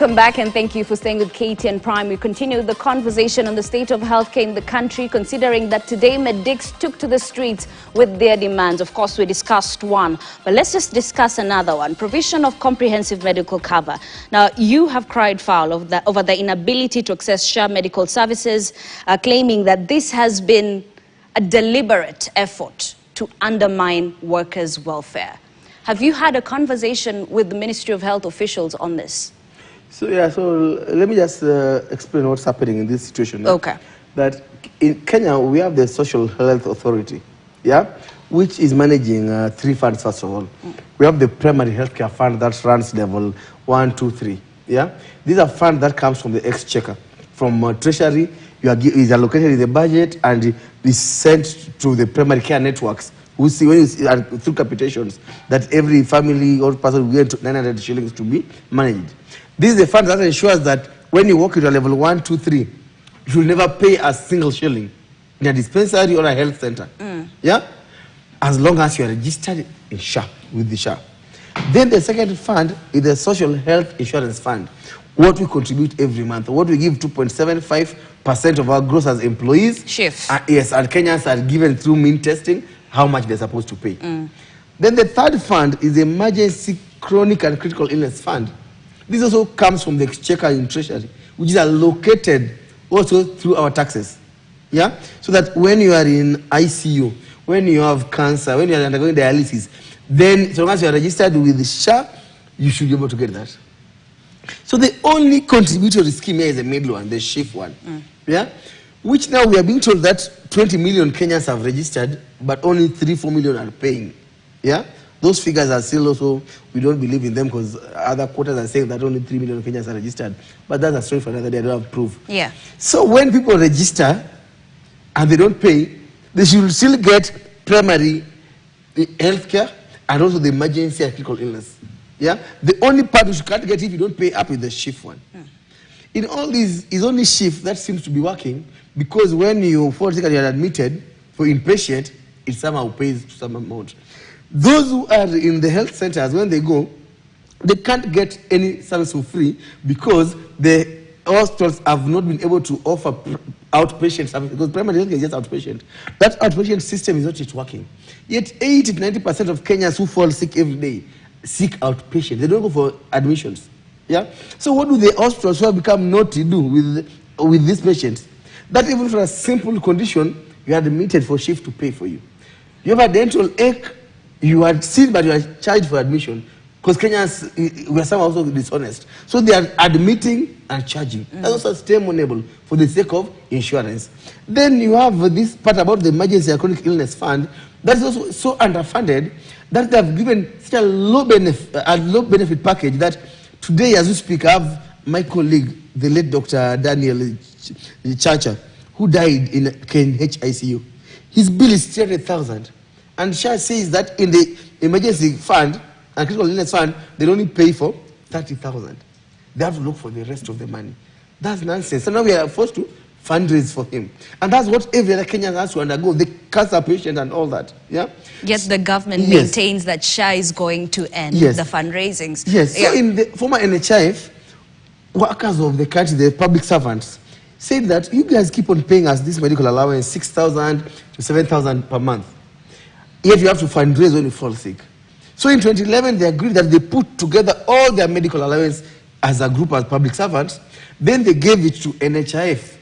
Welcome back and thank you for staying with KTN Prime. We continue the conversation on the state of healthcare in the country, considering that today medics took to the streets with their demands. Of course, we discussed one, but let's just discuss another one. Provision of comprehensive medical cover. Now, you have cried foul over the inability to access SHA medical services, claiming that this has been a deliberate effort to undermine workers' welfare. Have you had a conversation with the Ministry of Health officials on this? So let me just explain what's happening in this situation. Okay. That in Kenya, we have the Social Health Authority, which is managing three funds, first of all. We have the Primary Healthcare Fund that runs level 1, 2, 3. These are funds that comes from the exchequer, from Treasury. Is allocated in the budget and is sent to the primary care networks. We see when you see, through computations that every family or person will get 900 shillings to be managed. This is a fund that ensures that when you walk into a level 1, 2, 3, you will never pay a single shilling in a dispensary or a health center. As long as you are registered in SHA, with the SHA. Then the second fund is the Social Health Insurance Fund. What we contribute every month, what we give 2.75% of our gross as employees. Shift. Yes, and Kenyans are given through mean testing how much they're supposed to pay. Then the third fund is the Emergency Chronic and Critical Illness Fund. This also comes from the exchequer in Treasury, which is allocated also through our taxes. So that when you are in ICU, when you have cancer, when you are undergoing dialysis, then so long as you are registered with the SHA, you should be able to get that. So the only contributory scheme here is the middle one, the SHIF one. Which now we are being told that 20 million Kenyans have registered, but only 3-4 million are paying. Those figures are still also, we don't believe in them because other quarters are saying that only 3 million Kenyans are registered. But that's a story for another day, I don't have proof. So when people register and they don't pay, they should still get primary health care and also the emergency and critical illness. The only part you can't get if you don't pay up is the SHIF one. In all these, it's only SHIF that seems to be working because when you fall sick and you're admitted for inpatient, it somehow pays some amount. Those who are in the health centers, when they go, they can't get any service for free because the hospitals have not been able to offer outpatient service because primary health care is just outpatient. That outpatient system is not yet working. Yet 80 to 90% of Kenyans who fall sick every day seek outpatient. They don't go for admissions. So what do the hospitals who have become naughty do with these patients? That even for a simple condition, you are admitted for shift to pay for you. You have a dental ache, you are seen but you are charged for admission because Kenyans were somehow also dishonest. So they are admitting and charging. That's also testimoniable for the sake of insurance. Then you have this part about the Emergency and Chronic Illness Fund that is also so underfunded that they have given such a low benefit package that today, as we speak, I have my colleague, the late Dr. Daniel Chacha, who died in KNH-ICU. His bill is 300,000. And SHA says that in the emergency fund and critical illness fund, they only pay for 30,000. They have to look for the rest of the money. That's nonsense. So now we are forced to fundraise for him. And that's what every other Kenyan has to undergo, the cancer patient and all that. Yet the government maintains that SHA is going to end the fundraisings. So in the former NHIF, workers of the country, the public servants, said that you guys keep on paying us this medical allowance, 6,000 to 7,000 per month. Yet you have to fundraise when you fall sick. So in 2011, they agreed that they put together all their medical allowance as a group, as public servants. Then they gave it to NHIF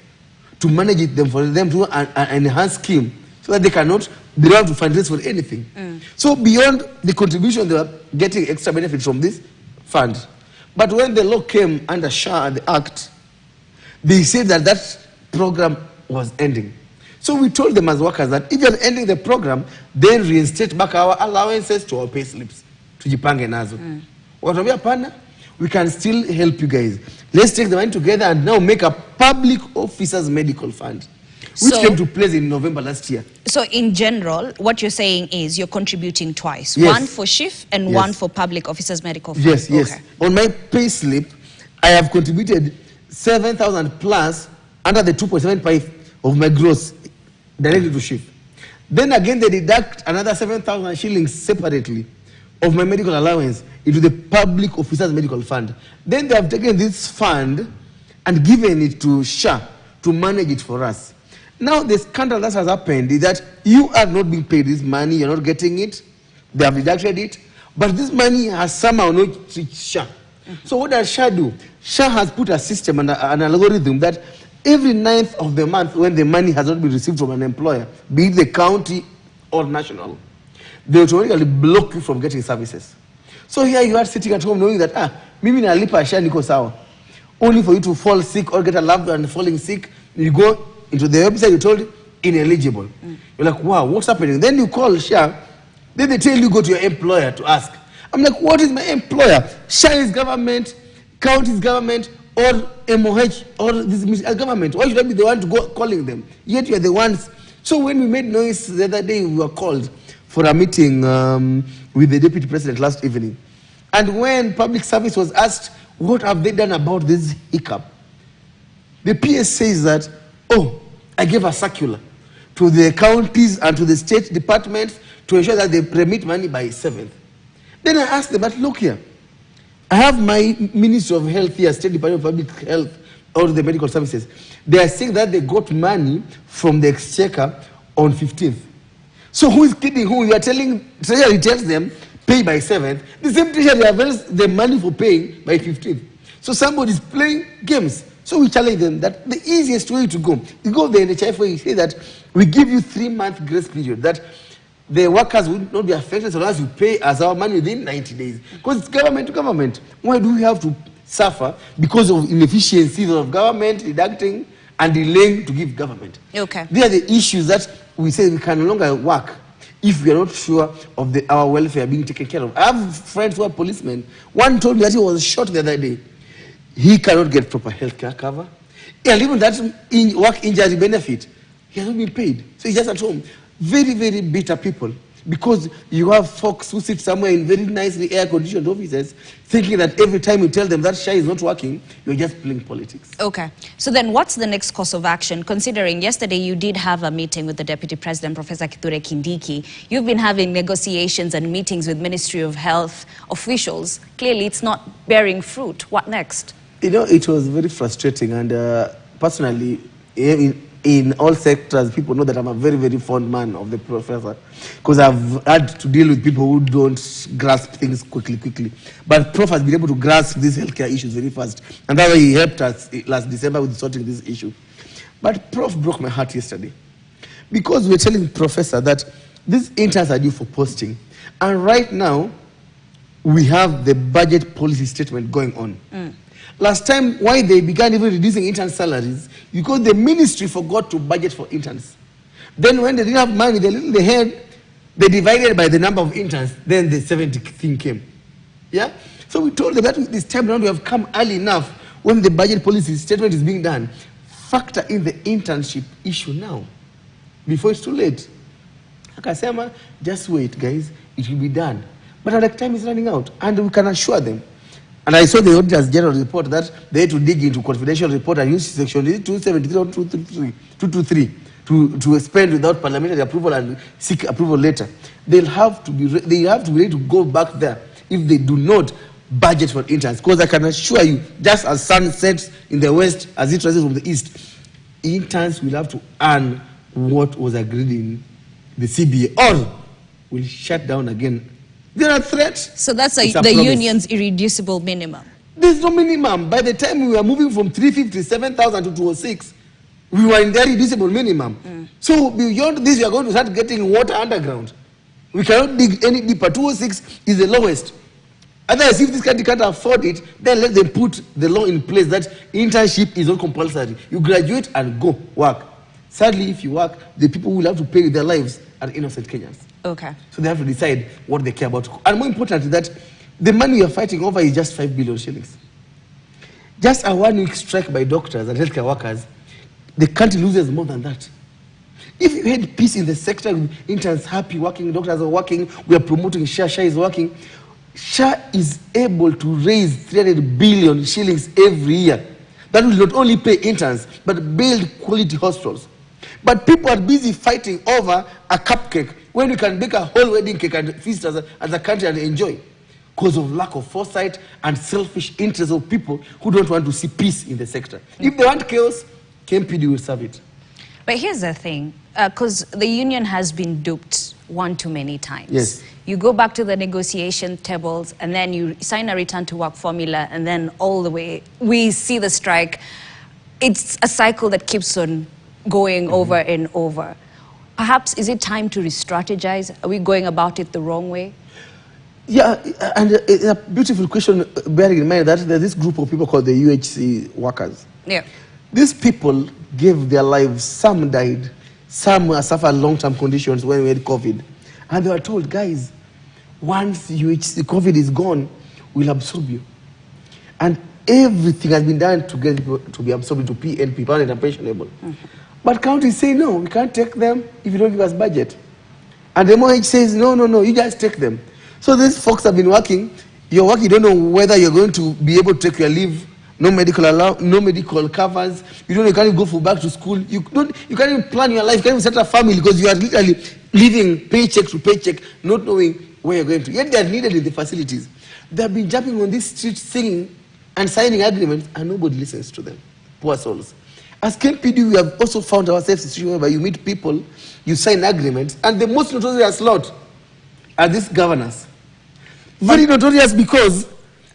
to manage it for them to an enhanced scheme so that they don't have to fundraise for anything. So beyond the contribution, they were getting extra benefit from this fund. But when the law came under SHA and the Act, they said that that program was ending. So we told them as workers that if you're ending the program, then reinstate back our allowances to our pay slips. Tujipange nazo. Watambia pana, we can still help you guys. Let's take the money together and now make a public officers medical fund, which came to place in November last year. So in general, what you're saying is you're contributing twice. One for SHIF and one for public officers medical fund. Yes. On my pay slip, I have contributed 7,000 plus under the 2.75 of my gross directly to SHIF. Then again, they deduct another 7,000 shillings separately of my medical allowance into the public officers medical fund. Then they have taken this fund and given it to SHA to manage it for us. Now the scandal that has happened is that you are not being paid this money, you're not getting it, they have deducted it, but this money has somehow not reached SHA. So what does SHA do? SHA has put a system and an algorithm that every 9th of the month when the money has not been received from an employer, be it the county or national, they automatically block you from getting services. So here you are sitting at home knowing that, mimi nalipa SHA niko sawa. Only for you to fall sick or get a loved one falling sick, you go into the website, you're told ineligible. You're like, wow, what's happening? Then you call SHA, then they tell you go to your employer to ask. I'm like, what is my employer? SHA is government, county is government, or MOH, or this is government. Why should I be the one to go calling them? Yet you're the ones. So when we made noise the other day, we were called for a meeting with the deputy president last evening. And when public service was asked, what have they done about this hiccup? The PS says that, oh, I gave a circular to the counties and to the state departments to ensure that they remit money by 7th. Then I asked them, but look here, I have my Ministry of Health here, State Department of Public Health, or the medical services. They are saying that they got money from the exchequer on 15th. So who is kidding who? You are telling, Treasury tells them, pay by 7th. The same Treasury avails the money for paying by 15th. So somebody is playing games. So we challenge them that the easiest way to go, you go the NHIF way, you say that we give you 3-month grace period, that the workers will not be affected so long as you pay as our money within 90 days. Because it's government to government. Why do we have to suffer because of inefficiencies of government deducting and delaying to give government? Okay. They are the issues that we say we can no longer work if we are not sure of our welfare being taken care of. I have friends who are policemen. One told me that he was shot the other day. He cannot get proper health care cover. And even that work injury benefit, he has not been paid. So he's just at home. Very, very bitter people. Because you have folks who sit somewhere in very nicely air-conditioned offices thinking that every time you tell them that SHA is not working, you're just playing politics. Okay. So then what's the next course of action? Considering yesterday you did have a meeting with the Deputy President, Professor Kithure Kindiki. You've been having negotiations and meetings with Ministry of Health officials. Clearly it's not bearing fruit. What next? You know, it was very frustrating. And personally, in all sectors, people know that I'm a very, very fond man of the professor because I've had to deal with people who don't grasp things quickly. But Prof has been able to grasp these healthcare issues very fast. And that's why he helped us last December with sorting this issue. But Prof broke my heart yesterday because we're telling the professor that these interns are due for posting. And right now, we have the budget policy statement going on. Last time, why they began even reducing intern salaries, because the ministry forgot to budget for interns. Then when they didn't have money, they had, they divided by the number of interns, then the 70 thing came. Yeah? So we told them that this time around we have come early enough when the budget policy statement is being done. Factor in the internship issue now, before it's too late. Akasema, just wait, guys, it will be done. But our time is running out, and we can assure them. And I saw the Auditor's General report that they had to dig into confidential report and use section 273 or 223 to spend without parliamentary approval and seek approval later. They have to be ready to go back there if they do not budget for interns. Because I can assure you, just as sun sets in the west as it rises from the east, interns will have to earn what was agreed in the CBA, or will shut down again. There are threats. So that's the union's irreducible minimum. There's no minimum. By the time we were moving from 357,000 to 206, we were in the irreducible minimum. So beyond this, we are going to start getting water underground. We cannot dig any deeper. 206 is the lowest. Otherwise, if this country can't afford it, then let them put the law in place that internship is not compulsory. You graduate and go work. Sadly, if you work, the people who will have to pay with their lives are innocent Kenyans. Okay. So they have to decide what they care about. And more important, that the money you're fighting over is just 5 billion shillings. Just a 1-week strike by doctors and healthcare workers, the country loses more than that. If you had peace in the sector, interns happy working, doctors are working, we are promoting SHA is working. SHA is able to raise 300 billion shillings every year. That will not only pay interns, but build quality hospitals. But people are busy fighting over a cupcake. when we can bake a whole wedding cake and feast as a country and enjoy, because of lack of foresight and selfish interests of people who don't want to see peace in the sector. If they want chaos, KMPD will serve it. But here's the thing, because the union has been duped one too many times. Yes. You go back to the negotiation tables and then you sign a return to work formula, and then all the way we see the strike. It's a cycle that keeps on going over and over. Perhaps is it time to re-strategize? Are we going about it the wrong way? Yeah, and it's a beautiful question, bearing in mind that there's this group of people called the UHC workers. Yeah. These people gave their lives, some died, some suffered long-term conditions when we had COVID. And they were told, guys, once UHC COVID is gone, we'll absorb you. And everything has been done to get people to be absorbed into PNP, permanent and pensionable. But counties say, no, we can't take them if you don't give us budget. And the MOH says, no, you guys take them. So these folks have been working. You're working, you don't know whether you're going to be able to take your leave. No medical covers. You don't know, you can't even go for back to school. You can't even plan your life. You can't even set a family because you are literally living paycheck to paycheck, not knowing where you're going to. Yet they are needed in the facilities. They have been jumping on these streets singing and signing agreements, and nobody listens to them. Poor souls. As KMPD, we have also found ourselves in a situation where you meet people, you sign agreements, and the most notorious lot are these governors. Very notorious because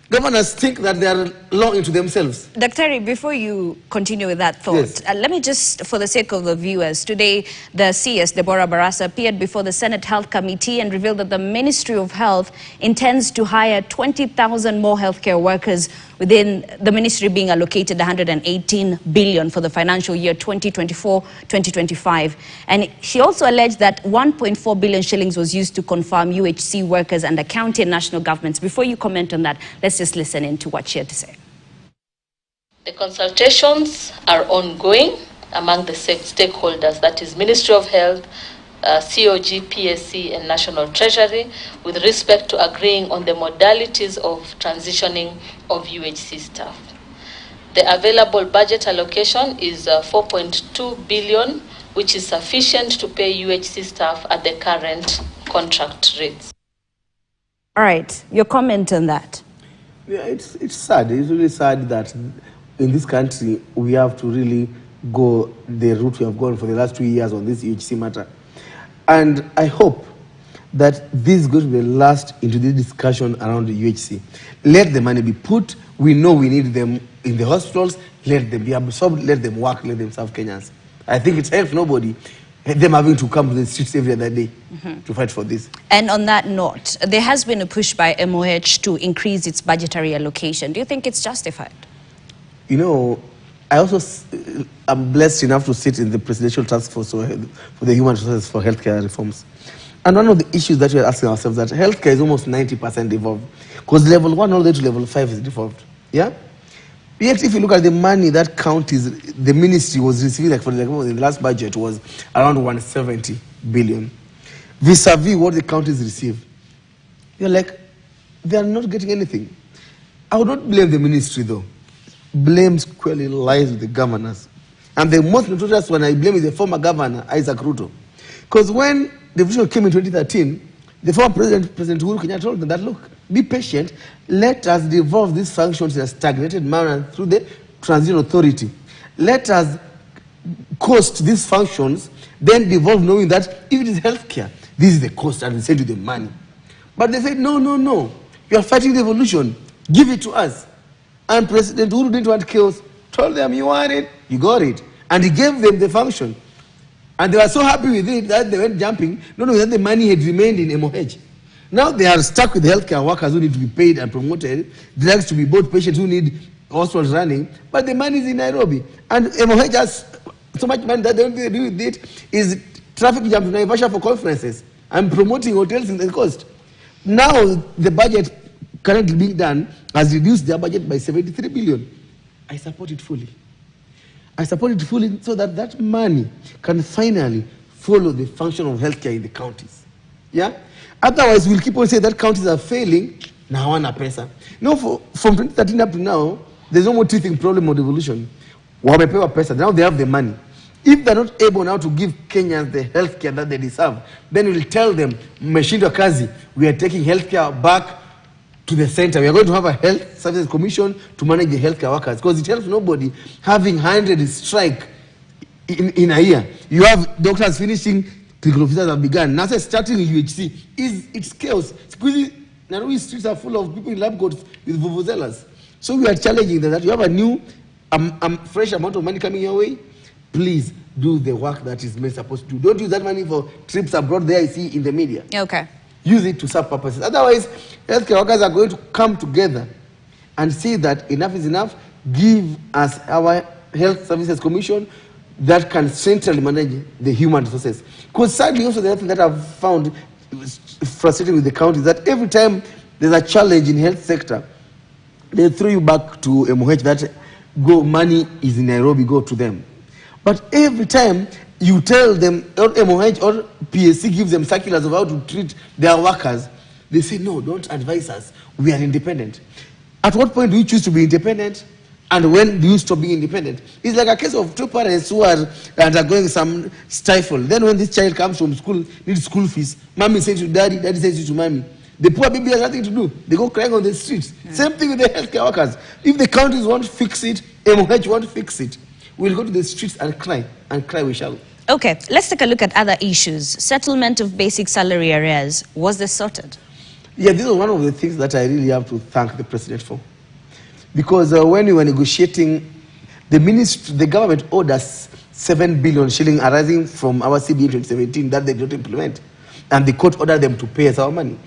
governors think that they are law into themselves. Daktari, before you continue with that thought, Yes. Let me just, for the sake of the viewers, today the CS, Deborah Barasa, appeared before the Senate Health Committee and revealed that the Ministry of Health intends to hire 20,000 more healthcare workers, within the ministry being allocated 118 billion for the financial year 2024-2025. And she also alleged that 1.4 billion shillings was used to confirm UHC workers under county and national governments. Before you comment on that, let's just listen in to what she had to say. The consultations are ongoing among the stakeholders, that is Ministry of Health, COG, PSC and National Treasury, with respect to agreeing on the modalities of transitioning of UHC staff. The available budget allocation is 4.2 billion, which is sufficient to pay UHC staff at the current contract rates. All right, your comment on that. Yeah, it's sad. It's really sad that in this country we have to really go the route we have gone for the last 2 years on this UHC matter. And I hope that this is going to be the last into the discussion around the UHC. Let the money be put. We know we need them in the hospitals. Let them be absorbed. Let them work. Let them serve Kenyans. I think it helps nobody, them having to come to the streets every other day to fight for this. And on that note, there has been a push by MOH to increase its budgetary allocation. Do you think it's justified? You know, I also am blessed enough to sit in the Presidential Task Force for the Human Resources for Healthcare Reforms. And one of the issues that we're asking ourselves is that healthcare is almost 90% devolved. Because level 1 all the way to level 5 is devolved. Yeah? Yet if you look at the money that counties, the ministry was receiving, like for example, in the last budget was around 170 billion. Vis-a-vis what the counties receive. You're like, they are not getting anything. I would not blame the ministry though. Blame squarely lies with the governors. And the most notorious one I blame is the former governor, Isaac Ruto. Because when Devolution came in 2013, the former President Uhuru Kenyatta told them that, look, be patient, let us devolve these functions in a stagnated manner through the transition authority. Let us cost these functions, then devolve knowing that if it is healthcare, this is the cost and we send you the money. But they said, no, you are fighting devolution, give it to us. And President Uhuru didn't want chaos, told them you want it, you got it. And he gave them the function. And they were so happy with it that they went jumping, not knowing that the money had remained in MOH. Now they are stuck with healthcare workers who need to be paid and promoted, drugs to be bought, patients who need hospitals running, but the money is in Nairobi. And MOH has so much money that the only thing they do with it is traffic jam to Naivasha for conferences and promoting hotels in the coast. Now the budget currently being done has reduced their budget by 73 billion. I support it fully. I support it fully so that that money can finally follow the function of healthcare in the counties. Yeah? Otherwise, we'll keep on saying that counties are failing. Now, one pesa. No, from 2013 up to now, there's no more teething problem or devolution. Wamepewa pesa. Now they have the money. If they're not able now to give Kenyans the healthcare that they deserve, then we'll tell them, Meshindwa kazi, we are taking healthcare back to the center. We are going to have a health services commission to manage the healthcare workers, because it helps nobody having 100 strike in a year. You have doctors finishing, clinical officers have begun. Now starting in UHC, it's chaos. Nairobi streets are full of people in lab coats with vuvuzelas. So we are challenging that you have a new, fresh amount of money coming your way. Please do the work that is supposed to do. Don't use that money for trips abroad there I see in the media. Okay. Use it to serve purposes. Otherwise, healthcare workers are going to come together and say that enough is enough. Give us our health services commission that can centrally manage the human resources. Because sadly, also the other thing that I've found frustrating with the county is that every time there's a challenge in health sector, they throw you back to MOH that money is in Nairobi, go to them. But every time you tell them, or MOH or PSC gives them circulars of how to treat their workers, they say, no, don't advise us. We are independent. At what point do you choose to be independent? And when do you stop being independent? It's like a case of two parents who are undergoing some stifle. Then when this child comes from school, needs school fees, mommy says to daddy, daddy says to mommy. The poor baby has nothing to do. They go crying on the streets. Same thing with the healthcare workers. If the counties won't fix it, MOH won't fix it. We'll go to the streets and cry we shall. Okay, let's take a look at other issues. Settlement of basic salary arrears. Was this sorted? Yeah, this is one of the things that I really have to thank the president for. Because when we were negotiating, the government owed us 7 billion shilling arising from our CBA 2017 that they did not implement. And the court ordered them to pay us our money.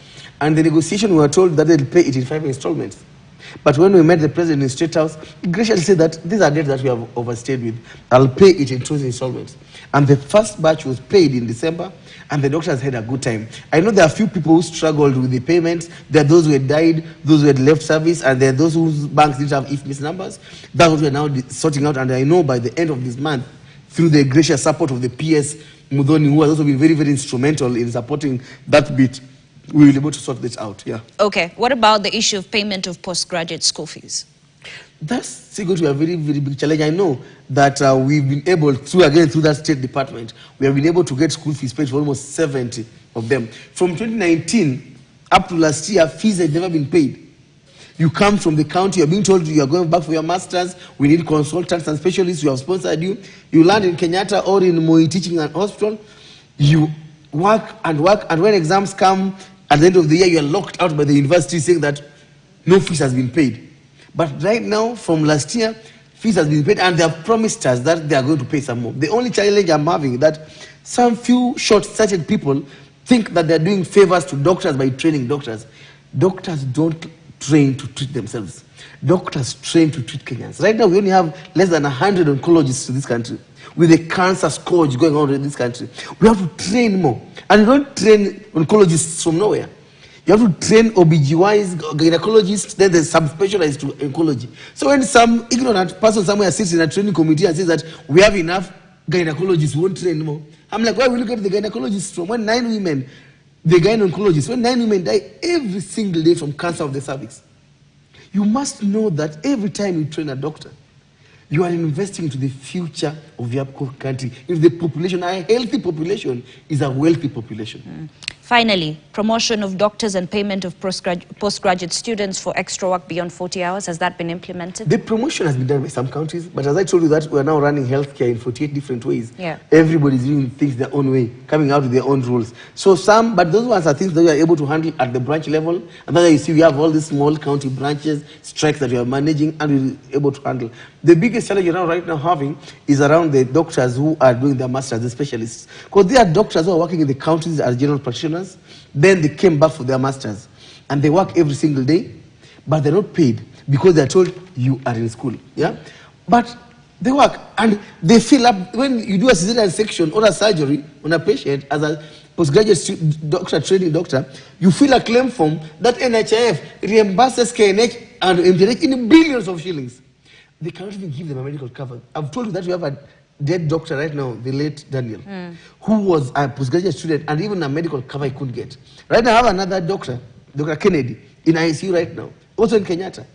And the negotiation, we were told that they'll pay it in 5 installments. But when we met the president in State House, he graciously said that these are debts that we have overstayed with. I'll pay it in 2 installments. And the first batch was paid in December, and the doctors had a good time. I know there are a few people who struggled with the payments. There are those who had died, those who had left service, and there are those whose banks didn't have IFMIS numbers. That's what we are now sorting out, and I know by the end of this month, through the gracious support of the PS Mudhoni, who has also been very, very instrumental in supporting that bit, we will be able to sort this out, yeah. Okay, what about the issue of payment of postgraduate school fees? That's still going to be a very, very big challenge. I know that we've been able, through that State Department, we have been able to get school fees paid for almost 70 of them. From 2019 up to last year, fees had never been paid. You come from the county, you're being told you are going back for your master's, we need consultants and specialists, we have sponsored you. You land in Kenyatta or in Moi Teaching and Hospital, you work, and when exams come, at the end of the year, you are locked out by the university saying that no fees has been paid. But right now, from last year, fees has been paid, and they have promised us that they are going to pay some more. The only challenge I'm having is that some few short-sighted people think that they're doing favors to doctors by training doctors. Doctors don't train to treat themselves. Doctors train to treat Kenyans. Right now, we only have less than 100 oncologists in this country. With the cancer scourge going on in this country, we have to train more. And you don't train oncologists from nowhere. You have to train OBGYs, gynecologists, then there's subspecialized to oncology. So when some ignorant person somewhere sits in a training committee and says that we have enough gynecologists, we won't train more, I'm like, why will you get the gynecologists from? When 9 women, the gynecologists, when 9 women die every single day from cancer of the cervix, you must know that every time you train a doctor, you are investing into the future of your country. If the population, a healthy population, is a wealthy population. Finally, promotion of doctors and payment of postgraduate students for extra work beyond 40 hours. Has that been implemented? The promotion has been done by some countries, but as I told you that we are now running healthcare in 48 different ways. Yeah. Everybody's doing things their own way, coming out with their own rules. So but those ones are things that we are able to handle at the branch level. And then you see we have all these small county branches, strikes that we are managing and we're able to handle. The biggest challenge you're right now having is around the doctors who are doing their masters, the specialists. Because there are doctors who are working in the counties as general practitioners. Then they came back for their masters. And they work every single day, but they're not paid because they're told you are in school. Yeah? But they work and they fill up. When you do a cesarean section or a surgery on a patient as a postgraduate doctor, training doctor, you fill a claim form that NHIF reimburses KNH and MPNH in billions of shillings. They cannot even give them a medical cover. I've told you that we have a dead doctor right now, the late Daniel, who was a postgraduate student and even a medical cover he couldn't get. Right now I have another doctor, Dr. Kennedy, in ICU right now, also in Kenyatta,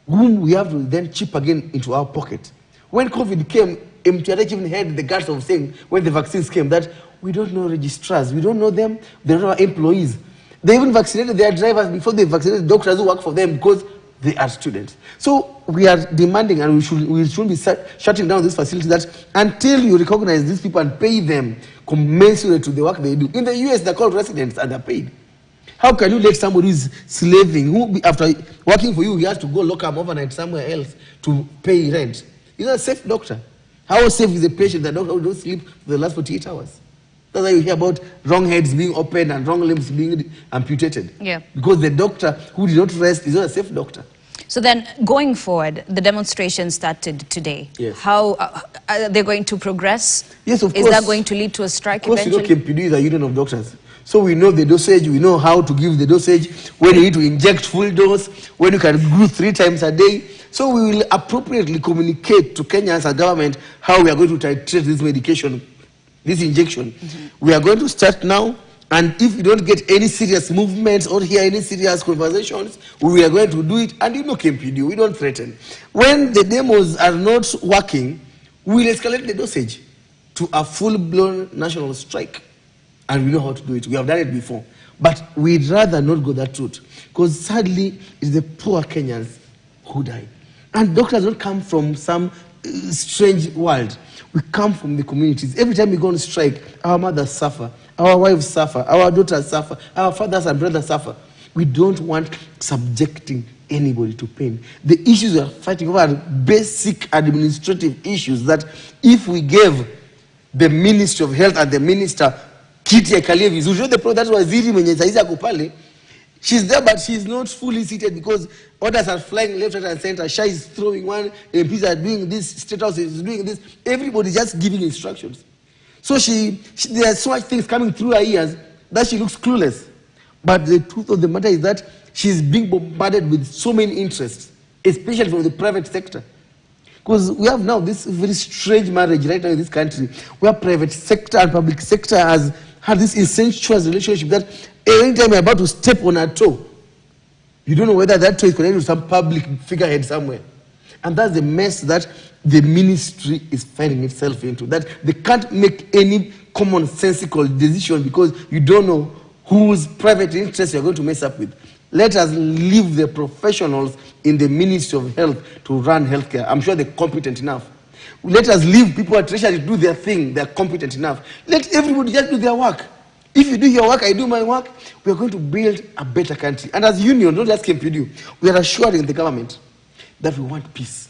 whom we have to then chip again into our pocket. When COVID came, MTRH even had the guts of saying when the vaccines came that we don't know registrars, we don't know them, they're not our employees. They even vaccinated their drivers before they vaccinated doctors who work for them because they are students. So we are demanding, and we should be shutting down this facility that until you recognize these people and pay them commensurate to the work they do. In the US, they're called residents and they're paid. How can you let somebody who's slaving, who after working for you, he has to go lock up overnight somewhere else to pay rent? He's not a safe doctor. How safe is a patient that doctor who don't sleep for the last 48 hours? That's why you hear about wrong heads being opened and wrong limbs being amputated. Yeah. Because the doctor who did not rest is not a safe doctor. So then, going forward, the demonstration started today. Yes. How are they going to progress? Yes, of course. Is that going to lead to a strike eventually? Of course, KMPD is a union of doctors. So we know the dosage, we know how to give the dosage, when you need to inject full dose, when you can do 3 times a day. So we will appropriately communicate to Kenya as a government how we are going to titrate this medication, this injection. We are going to start now, and if we don't get any serious movements or hear any serious conversations, we are going to do it. And you know KMPD, we don't threaten. When the demos are not working, we'll escalate the dosage to a full-blown national strike. And we know how to do it. We have done it before. But we'd rather not go that route. Because sadly, it's the poor Kenyans who die. And doctors don't come from some strange world. We come from the communities. Every time we go on strike, our mothers suffer, our wives suffer, our daughters suffer, our fathers and brothers suffer. We don't want subjecting anybody to pain. The issues we are fighting over are basic administrative issues that if we gave the Ministry of Health and the Minister kiti akalie vizuri. The problem, that's waziri mwenye saizi ako pale, she's there but she's not fully seated because orders are flying left, right and center. Shah is throwing one, MPs are doing this, State House is doing this. Everybody's just giving instructions. So there are so much things coming through her ears that she looks clueless. But the truth of the matter is that she's being bombarded with so many interests, especially from the private sector. Because we have now this very strange marriage right now in this country, where private sector and public sector has had this incestuous relationship that anytime you're about to step on a toe, you don't know whether that toe is connected to some public figurehead somewhere. And that's the mess that the ministry is finding itself into, that they can't make any commonsensical decision because you don't know whose private interests you're going to mess up with. Let us leave the professionals in the Ministry of Health to run healthcare. I'm sure they're competent enough. Let us leave people at Treasury to do their thing. They're competent enough. Let everybody just do their work. If you do your work, I do my work, we are going to build a better country. And as union, not just KMPD, we are assuring the government that we want peace.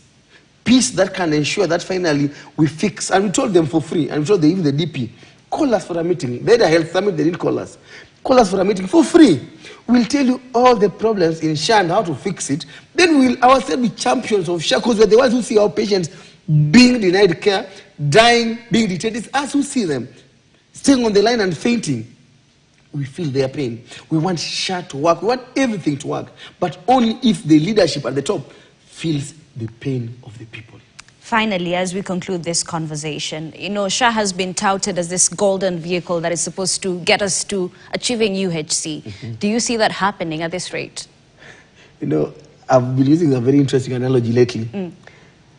Peace that can ensure that finally we fix. And we told them for free, and we told them, even the DP, call us for a meeting. They had a health summit, they didn't call us. Call us for a meeting for free. We'll tell you all the problems in SHA and how to fix it. Then we'll ourselves be champions of SHA because we're the ones who see our patients being denied care, dying, being detained. It's us who see them staying on the line and fainting. We feel their pain. We want SHA to work. We want everything to work. But only if the leadership at the top feels the pain of the people. Finally, as we conclude this conversation, you know, SHA has been touted as this golden vehicle that is supposed to get us to achieving UHC. Do you see that happening at this rate? You know, I've been using a very interesting analogy lately.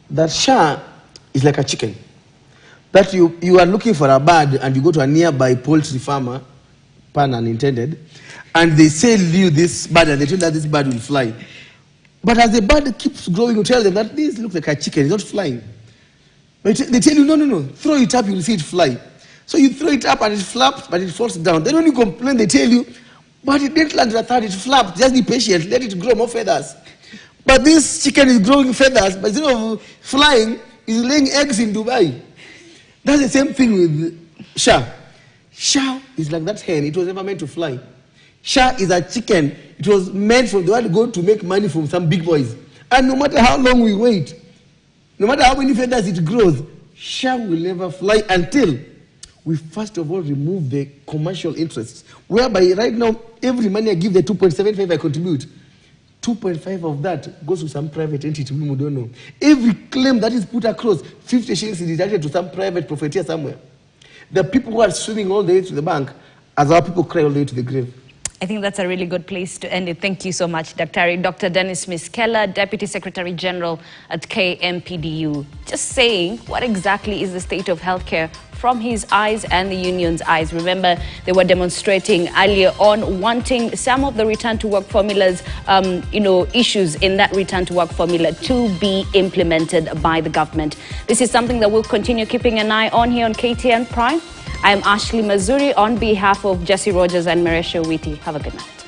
That SHA is like a chicken. That you are looking for a bird and you go to a nearby poultry farmer, pun unintended, and they sell you this bird and they tell you that this bird will fly. But as the bird keeps growing, you tell them that this looks like a chicken, it's not flying. But they tell you, no, throw it up, you'll see it fly. So you throw it up and it flaps, but it falls down. Then when you complain, they tell you, but it didn't land at that, it flapped, just be patient, let it grow more feathers. But this chicken is growing feathers, but instead of flying, it's laying eggs in Dubai. That's the same thing with SHA. SHA is like that hen, it was never meant to fly. SHA is a chicken. It was meant for the world to go to make money from some big boys. And no matter how long we wait, no matter how many feathers it grows, SHA will never fly until we first of all remove the commercial interests. Whereby right now, every money I give, the 2.75 I contribute, 2.5 of that goes to some private entity we don't know. Every claim that is put across, 50 shillings is deducted to some private profiteer somewhere. The people who are swimming all the way to the bank, as our people cry all the way to the grave. I think that's a really good place to end it. Thank you so much, Dr. Dennis Miskellah, Deputy Secretary General at KMPDU. just saying what exactly is the state of healthcare from his eyes and the union's eyes. Remember, they were demonstrating earlier on, wanting some of the return to work formulas, issues in that return to work formula to be implemented by the government. This is something that we'll continue keeping an eye on here on KTN Prime. I'm Ashley Mazuri on behalf of Jesse Rogers and Maresha Witi. Have a good night.